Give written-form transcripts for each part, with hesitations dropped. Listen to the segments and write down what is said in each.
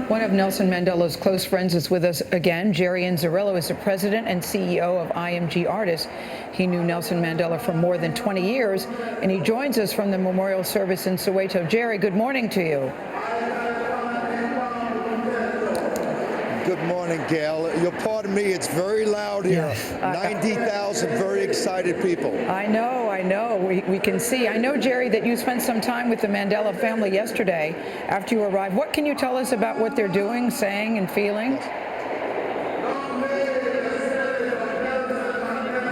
One of Nelson Mandela's close friends is with us again. Jerry Inzerillo is the president and CEO of IMG Artists. He knew Nelson Mandela for more than 20 years, and he joins us from the memorial service in Soweto. Jerry, good morning to you. Good morning, Gail. You'll pardon me, it's very loud here. 90,000 very excited people. I know. We can see. I know, Jerry, that you spent some time with the Mandela family yesterday after you arrived. What can you tell us about what they're doing, saying, and feeling?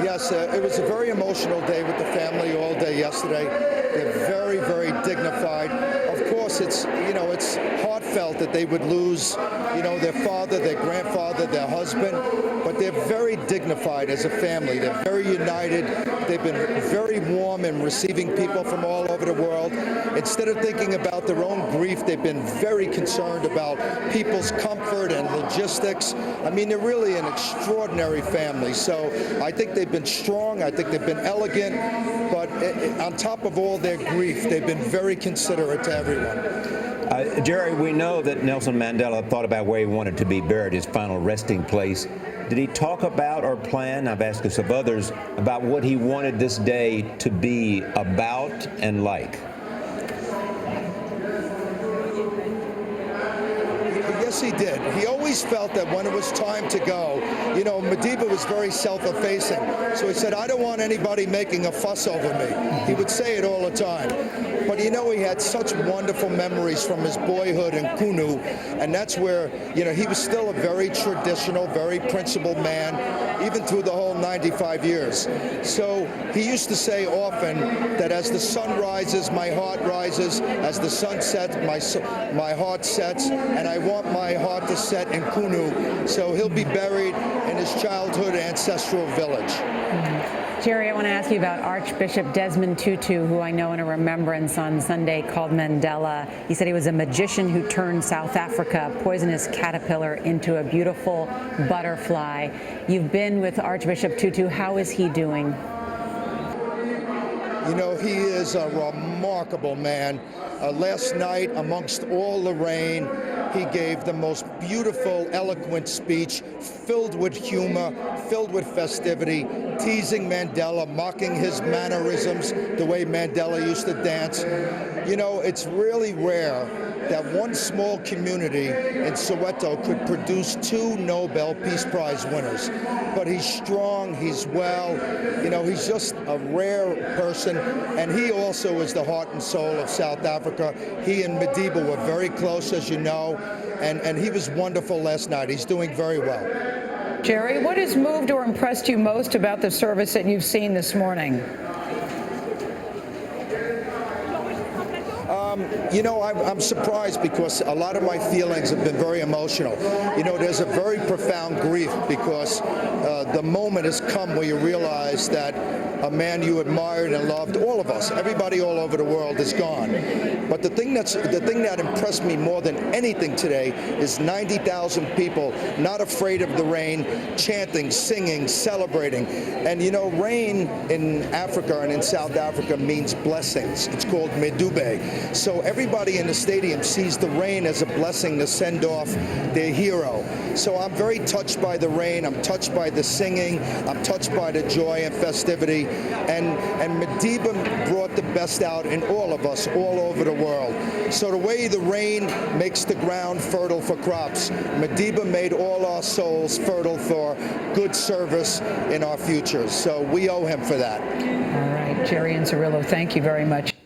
Yes, it was a very emotional day with the family all day yesterday. They're very, very dignified. Of course, it's heartfelt that they would lose, their father, their grandfather, their husband, but they're very dignified as a family. They're very united. They've been very warm in receiving people from all over the world. Instead of thinking about their own grief, they've been very concerned about people's comfort and logistics. I mean, they're really an extraordinary family. So I think they've been strong. I think they've been elegant. But on top of all their grief, they've been very considerate to everyone. Jerry, we know that Nelson Mandela thought about where he wanted to be buried, his final resting place. Did he talk about or plan, I've asked this of others, about what he wanted this day to be about and like? Yes, he did. He always felt that when it was time to go, Madiba was very self-effacing. So he said, I don't want anybody making a fuss over me. He would say it all the time. But he had such wonderful memories from his boyhood in Kunu, and that's where, he was still a very traditional, very principled man, even through the whole 95 years. So he used to say often that as the sun rises, my heart rises, as the sun sets, my heart sets, and I want my heart to set in Kunu. So he'll be buried in his childhood ancestral village. Jerry, I want to ask you about Archbishop Desmond Tutu, who I know in a remembrance on Sunday called Mandela. He said he was a magician who turned South Africa, a poisonous caterpillar, into a beautiful butterfly. You've been with Archbishop Tutu. How is he doing? He is a remarkable man. Last night, amongst all the rain, he gave the most beautiful, eloquent speech, filled with humor, filled with festivity, teasing Mandela, mocking his mannerisms, the way Mandela used to dance. It's really rare that one small community in Soweto could produce two Nobel Peace Prize winners. But he's strong, he's well, he's just a rare person, and he also is the heart and soul of South Africa. He and Madiba were very close, as you know, and he was wonderful last night. He's doing very well. Jerry, what has moved or impressed you most about the service that you've seen this morning? I'm surprised because a lot of my feelings have been very emotional. There's a very profound grief because the moment has come where you realize that a man you admired and loved, all of us, everybody all over the world, is gone. But the thing that impressed me more than anything today is 90,000 people not afraid of the rain, chanting, singing, celebrating. And rain in Africa and in South Africa means blessings. It's called medube. So everybody in the stadium sees the rain as a blessing to send off their hero. So I'm very touched by the rain. I'm touched by the singing. I'm touched by the joy and festivity. And Madiba brought the best out in all of us, all over the world. So the way the rain makes the ground fertile for crops, Madiba made all our souls fertile for good service in our futures. So we owe him for that. All right, Jerry Inzerillo, thank you very much.